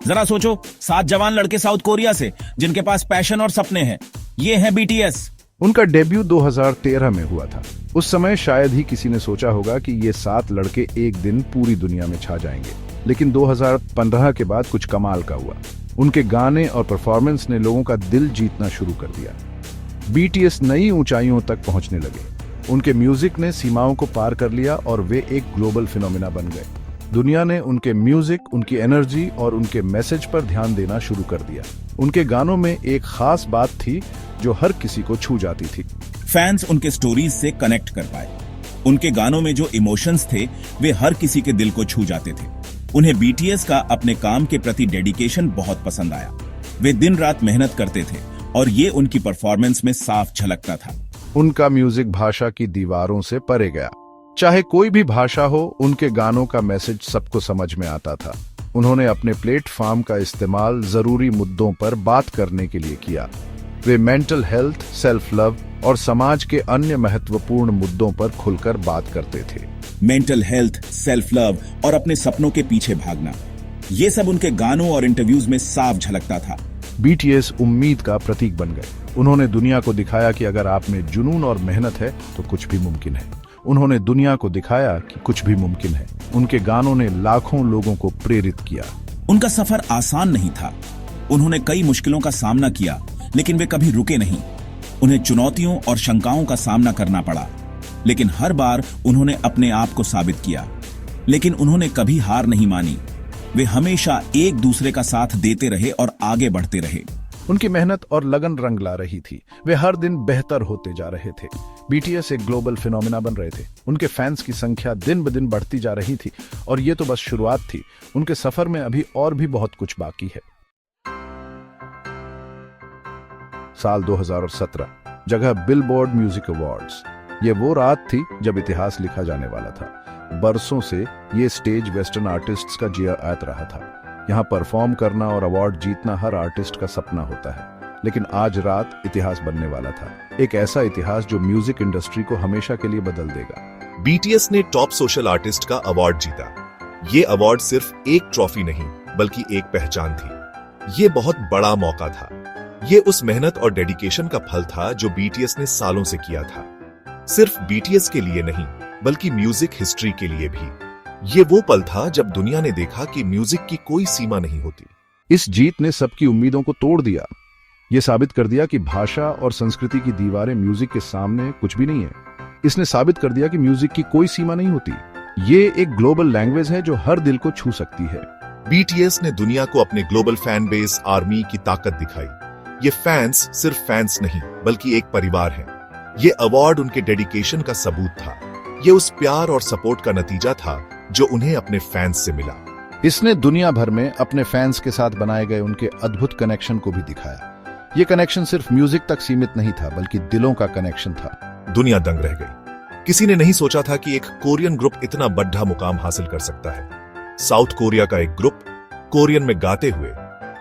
जरा सोचो, 7 जवान लड़के साउथ कोरिया से जिनके पास पैशन और सपने हैं, ये है बीटीएस। उनका डेब्यू 2013 में हुआ था। उस समय शायद ही किसी ने सोचा होगा कि ये 7 लड़के एक दिन पूरी दुनिया में छा जाएंगे, लेकिन 2015 के बाद कुछ कमाल का हुआ। उनके गाने और परफॉर्मेंस ने लोगों का दिल जीतना शुरू कर दिया। बीटीएस नई ऊंचाइयों तक पहुंचने लगे। उनके म्यूजिक ने सीमाओं को पार कर लिया और वे एक ग्लोबल फिनोमिना बन गए। दुनिया ने उनके म्यूजिक, उनकी एनर्जी और उनके मैसेज पर ध्यान देना शुरू कर दिया। उनके गानों में एक खास बात थी जो हर किसी को छू जाती थी। फैंस उनके स्टोरीज से कनेक्ट कर पाए। उनके गानों में जो इमोशंस थे वे हर किसी के दिल को छू जाते थे। उन्हें बीटीएस का अपने काम के प्रति डेडिकेशन बहुत पसंद आया। वे दिन रात मेहनत करते थे और ये उनकी परफॉर्मेंस में साफ झलकता था। उनका म्यूजिक भाषा की दीवारों से परे गया। चाहे कोई भी भाषा हो, उनके गानों का मैसेज सबको समझ में आता था। उन्होंने अपने प्लेटफॉर्म का इस्तेमाल जरूरी मुद्दों पर बात करने के लिए किया। वे मेंटल हेल्थ, सेल्फ लव और समाज के अन्य महत्वपूर्ण मुद्दों पर खुलकर बात करते थे। मेंटल हेल्थ, सेल्फ लव और अपने सपनों के पीछे भागना, ये सब उनके गानों और इंटरव्यूज में साफ झलकता था। बीटीएस उम्मीद का प्रतीक बन गए। उन्होंने दुनिया को दिखाया कि अगर आप में जुनून और मेहनत है तो कुछ भी मुमकिन है। उन्होंने दुनिया को दिखाया कि कुछ भी मुमकिन है। उनके गानों ने लाखों लोगों को प्रेरित किया। उनका सफर आसान नहीं था। उन्होंने कई मुश्किलों का सामना किया, लेकिन वे कभी रुके नहीं। उन्हें चुनौतियों और शंकाओं का सामना करना पड़ा, लेकिन हर बार उन्होंने अपने आप को साबित किया। लेकिन उन्होंने कभी हार नहीं मानी। वे हमेशा एक दूसरे का साथ देते रहे और आगे बढ़ते रहे। उनकी मेहनत और लगन रंग ला रही थी। वे हर दिन बेहतर होते जा रहे थे। बीटीएस एक ग्लोबल फिनोमिना बन रहे थे। उनके फैंस की संख्या दिन ब दिन बढ़ती जा रही थी और ये तो बस शुरुआत थी। उनके सफर में अभी और भी बहुत कुछ बाकी है। साल 2017, जगह बिलबोर्ड म्यूजिक अवार्ड्स। ये वो रात थी जब इतिहास लिखा जाने वाला था। बरसों से ये स्टेज वेस्टर्न आर्टिस्ट्स का जियात रहा था। यहाँ परफॉर्म करना और अवार्ड जीतना हर आर्टिस्ट का सपना होता है, लेकिन आज रात इतिहास बनने वाला था। एक ऐसा इतिहास जो म्यूजिक इंडस्ट्री को हमेशा के लिए बदल देगा। बीटीएस ने टॉप सोशल आर्टिस्ट का अवार्ड जीता। ये अवार्ड सिर्फ एक ट्रॉफी नहीं, बल्कि एक पहचान थी। ये बहुत बड़ा मौका था। ये उस मेहनत और डेडिकेशन का फल था जो बीटीएस ने सालों से किया था। सिर्फ बीटीएस के लिए नहीं, बल्कि म्यूजिक हिस्ट्री के लिए भी। ये वो पल था जब दुनिया ने देखा कि म्यूजिक की कोई सीमा नहीं होती। इस जीत ने सबकी उम्मीदों को तोड़ दिया। ये साबित कर दिया कि भाषा और संस्कृति की दीवारें म्यूजिक के सामने कुछ भी नहीं है। इसने साबित कर दिया कि म्यूजिक की कोई सीमा नहीं होती। ये एक ग्लोबल लैंग्वेज है जो हर दिल को छू सकती है। बीटीएस ने दुनिया को अपने ग्लोबल फैन बेस आर्मी की ताकत दिखाई। ये फैंस सिर्फ फैंस नहीं, बल्कि एक परिवार है। ये अवार्ड उनके डेडिकेशन का सबूत था। ये उस प्यार और सपोर्ट का नतीजा था जो उन्हें अपने फैंस से मिला। इसने दुनिया भर में अपने फैंस के साथ बनाए गए उनके अद्भुत कनेक्शन को भी दिखाया। ये कनेक्शन सिर्फ म्यूजिक तक सीमित नहीं था, बल्कि दिलों का कनेक्शन था। दुनिया दंग रह गई। किसी ने नहीं सोचा था कि एक कोरियन ग्रुप इतना बड़ा मुकाम हासिल कर सकता है। साउथ कोरिया का एक ग्रुप कोरियन में गाते हुए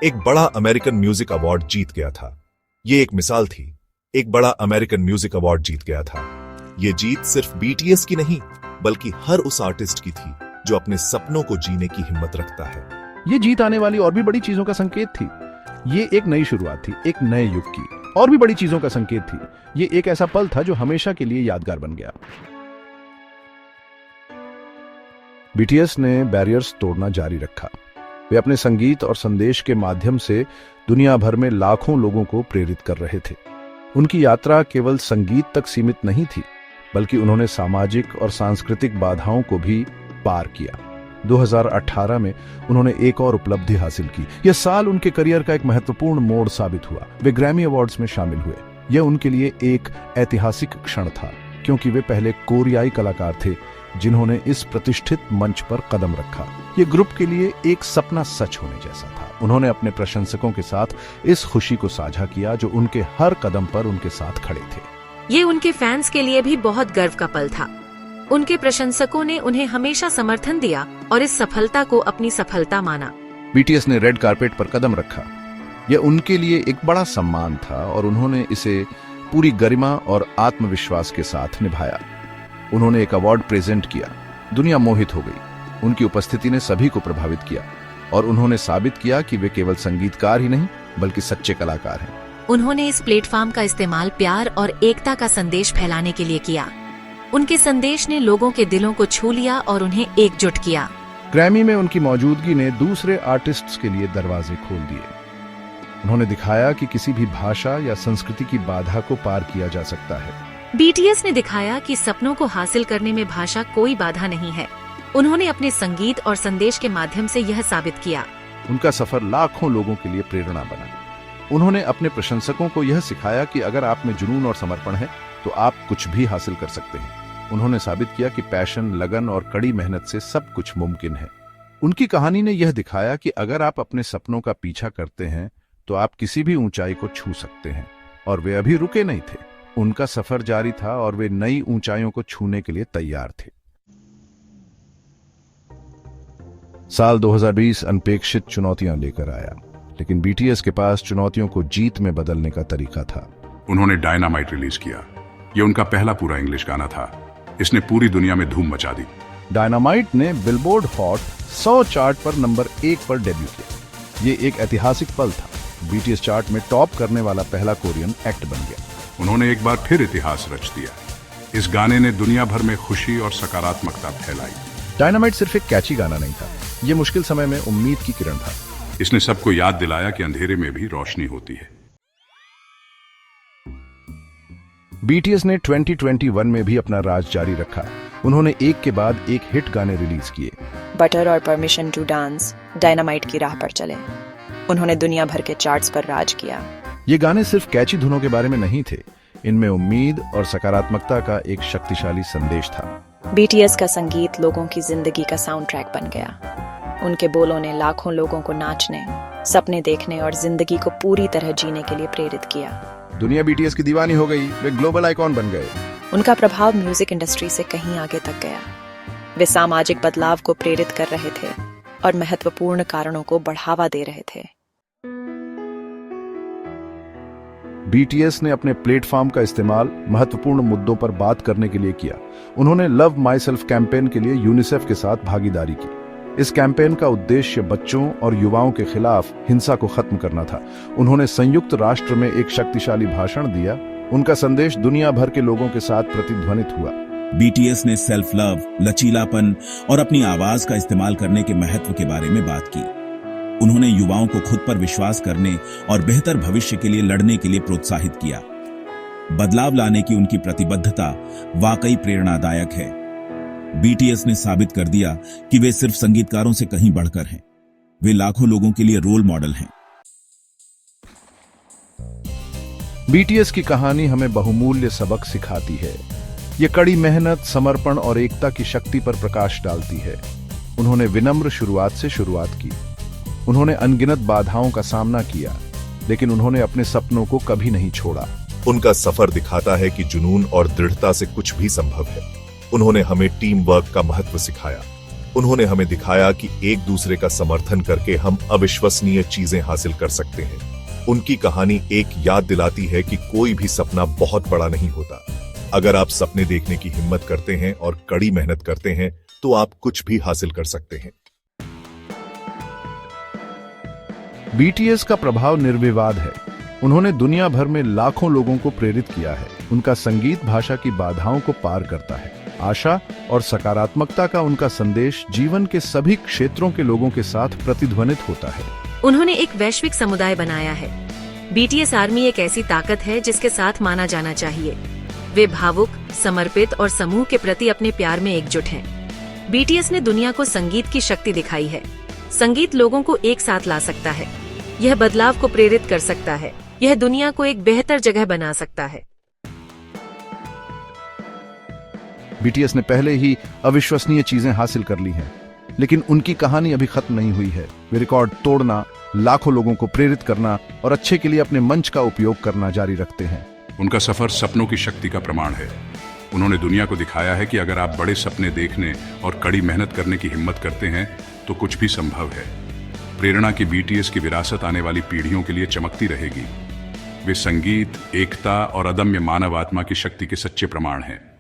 एक बड़ा अमेरिकन म्यूजिक अवार्ड जीत गया था। ये एक मिसाल थी। एक बड़ा अमेरिकन म्यूजिक अवार्ड जीत गया था। ये जीत सिर्फ बीटीएस की नहीं, बल्कि हर उस आर्टिस्ट की थी जो अपने सपनों को जीने की हिम्मत रखता है। ये जीत आने वाली और भी बड़ी चीजों का संकेत थी। ये एक नई शुरुआत थी, एक नए युग की। और भी बड़ी चीजों का संकेत थी। ये एक ऐसा पल था जो हमेशा के लिए यादगार बन गया। बीटीएस ने बैरियर्स तोड़ना जारी रखा। वे अपने संगीत और संदेश के माध्यम से दुनिया भर में लाखों लोगों को प्रेरित कर रहे थे। उनकी यात्रा केवल संगीत तक सीमित नहीं थी, बल्कि उन्होंने सामाजिक और सांस्कृतिक बाधाओं को भी पार किया। 2018 में उन्होंने एक और उपलब्धि हासिल की। यह साल उनके करियर का एक महत्वपूर्ण मोड़ साबित हुआ। वे ग्रैमी अवार्ड्स में शामिल हुए। यह उनके लिए एक ऐतिहासिक क्षण था, क्योंकि वे पहले कोरियाई कलाकार थे जिन्होंने इस प्रतिष्ठित मंच पर कदम रखा। ये ग्रुप के लिए एक सपना सच होने जैसा था। उन्होंने अपने प्रशंसकों के साथ इस खुशी को साझा किया जो उनके हर कदम पर उनके साथ खड़े थे। ये उनके फैंस के लिए भी बहुत गर्व का पल था। उनके प्रशंसकों ने उन्हें हमेशा समर्थन दिया और इस सफलता को अपनी सफलता माना। बीटीएस ने रेड कारपेट पर कदम रखा। यह उनके लिए एक बड़ा सम्मान था और उन्होंने इसे पूरी गरिमा और आत्मविश्वास के साथ निभाया। उन्होंने एक अवार्ड प्रेजेंट किया। दुनिया मोहित हो गई। उनकी उपस्थिति ने सभी को प्रभावित किया और उन्होंने साबित किया कि वे केवल संगीतकार ही नहीं बल्कि सच्चे कलाकार हैं। उन्होंने इस प्लेटफॉर्म का इस्तेमाल प्यार और एकता का संदेश फैलाने के लिए किया। उनके संदेश ने लोगों के दिलों को छू लिया और उन्हें एकजुट किया। ग्रैमी में उनकी मौजूदगी ने दूसरे आर्टिस्ट्स के लिए दरवाजे खोल दिए। उन्होंने दिखाया कि किसी भी भाषा या संस्कृति की बाधा को पार किया जा सकता है। बीटीएस ने दिखाया कि सपनों को हासिल करने में भाषा कोई बाधा नहीं है। उन्होंने अपने संगीत और संदेश के माध्यम से यह साबित किया। उनका सफर लाखों लोगों के लिए प्रेरणा बना। उन्होंने अपने प्रशंसकों को यह सिखाया कि अगर आप में जुनून और समर्पण है तो आप कुछ भी हासिल कर सकते हैं। उन्होंने साबित किया कि पैशन, लगन और कड़ी मेहनत से सब कुछ मुमकिन है। उनकी कहानी ने यह दिखाया कि अगर आप अपने सपनों का पीछा करते हैं तो आप किसी भी ऊंचाई को छू सकते हैं। और वे अभी रुके नहीं थे। उनका सफर जारी था और वे नई ऊंचाइयों को छूने के लिए तैयार थे। साल 2020 अनपेक्षित चुनौतियां लेकर आया, लेकिन बीटीएस के पास चुनौतियों को जीत में बदलने का तरीका था। उन्होंने डायनामाइट रिलीज किया। ये उनका पहला पूरा इंग्लिश गाना था। इसने पूरी दुनिया में धूम मचा दी। डायनामाइट ने बिलबोर्ड हॉट 100 चार्ट पर नंबर 1 पर डेब्यू किया। ये एक ऐतिहासिक पल था। बीटीएस चार्ट में टॉप करने वाला पहला कोरियन एक्ट बन गया। उन्होंने एक बार फिर इतिहास रच दिया। इस गाने ने दुनिया भर में खुशी और सकारात्मकता फैलाई। डायनामाइट सिर्फ एक कैची गाना नहीं था, ये मुश्किल समय में उम्मीद की किरण था। इसने सबको याद दिलाया कि अंधेरे में भी रोशनी होती है। बीटीएस ने 2021 में भी अपना राज जारी रखा। उन्होंने एक के बाद एक हिट गाने रिलीज किए। बटर और परमिशन टू डांस डायनामाइट की राह पर चले। उन्होंने दुनिया भर के चार्ट्स पर राज किया। ये गाने सिर्फ कैची धुनों के बारे में नहीं थे, इनमें उम्मीद और सकारात्मकता का एक शक्तिशाली संदेश था। बीटीएस का संगीत लोगों की जिंदगी का साउंड ट्रैक बन गया। उनके बोलों ने लाखों लोगों को नाचने, सपने देखने और जिंदगी को पूरी तरह जीने के लिए प्रेरित किया। दुनिया बीटीएस की दीवानी हो गई। वे ग्लोबल आइकॉन बन गए। उनका प्रभाव म्यूजिक इंडस्ट्री से कहीं आगे तक गया। वे सामाजिक बदलाव को प्रेरित कर रहे थे और महत्वपूर्ण कारणों को बढ़ावा दे रहे थे। बीटीएस ने अपने प्लेटफॉर्म का इस्तेमाल महत्वपूर्ण मुद्दों पर बात करने के लिए किया। उन्होंने लव माई सेल्फ कैंपेन के लिए यूनिसेफ के साथ भागीदारी की। इस कैंपेन का उद्देश्य बच्चों और युवाओं के खिलाफ हिंसा को खत्म करना था। उन्होंने संयुक्त राष्ट्र में एक शक्तिशाली भाषण दिया। उनका संदेश दुनिया भर के लोगों के साथ प्रतिध्वनित हुआ। बीटीएस ने सेल्फ लव, लचीलापन और अपनी आवाज का इस्तेमाल करने के महत्व के बारे में बात की। उन्होंने युवाओं को खुद पर विश्वास करने और बेहतर भविष्य के लिए लड़ने के लिए प्रोत्साहित किया। बदलाव लाने की उनकी प्रतिबद्धता वाकई प्रेरणादायक है। बीटीएस ने साबित कर दिया कि वे सिर्फ संगीतकारों से कहीं बढ़कर हैं। वे लाखों लोगों के लिए रोल मॉडल हैं। बीटीएस की कहानी हमें बहुमूल्य सबक सिखाती है। ये कड़ी मेहनत, समर्पण और एकता की शक्ति पर प्रकाश डालती है। उन्होंने विनम्र शुरुआत से शुरुआत की। उन्होंने अनगिनत बाधाओं का सामना किया, लेकिन उन्होंने अपने सपनों को कभी नहीं छोड़ा। उनका सफर दिखाता है कि जुनून और दृढ़ता से कुछ भी संभव है। उन्होंने हमें टीम वर्क का महत्व सिखाया। उन्होंने हमें दिखाया कि एक दूसरे का समर्थन करके हम अविश्वसनीय चीजें हासिल कर सकते हैं। उनकी कहानी एक याद दिलाती है कि कोई भी सपना बहुत बड़ा नहीं होता। अगर आप सपने देखने की हिम्मत करते हैं और कड़ी मेहनत करते हैं तो आप कुछ भी हासिल कर सकते हैं। बीटीएस का प्रभाव निर्विवाद है। उन्होंने दुनिया भर में लाखों लोगों को प्रेरित किया है। उनका संगीत भाषा की बाधाओं को पार करता है। आशा और सकारात्मकता का उनका संदेश जीवन के सभी क्षेत्रों के लोगों के साथ प्रतिध्वनित होता है। उन्होंने एक वैश्विक समुदाय बनाया है। बीटीएस आर्मी एक ऐसी ताकत है जिसके साथ माना जाना चाहिए। वे भावुक, समर्पित और समूह के प्रति अपने प्यार में एकजुट हैं। बीटीएस ने दुनिया को संगीत की शक्ति दिखाई है। संगीत लोगों को एक साथ ला सकता है। यह बदलाव को प्रेरित कर सकता है। यह दुनिया को एक बेहतर जगह बना सकता है। बीटीएस ने पहले ही अविश्वसनीय चीजें हासिल कर ली हैं, लेकिन उनकी कहानी अभी खत्म नहीं हुई है। वे रिकॉर्ड तोड़ना, लाखों लोगों को प्रेरित करना और अच्छे के लिए अपने मंच का उपयोग करना जारी रखते हैं। उनका सफर सपनों की शक्ति का प्रमाण है। उन्होंने दुनिया को दिखाया है कि अगर आप बड़े सपने देखने और कड़ी मेहनत करने की हिम्मत करते हैं तो कुछ भी संभव है। प्रेरणा की बीटीएस की विरासत आने वाली पीढ़ियों के लिए चमकती रहेगी। वे संगीत, एकता और अदम्य मानव आत्मा की शक्ति के सच्चे प्रमाण हैं।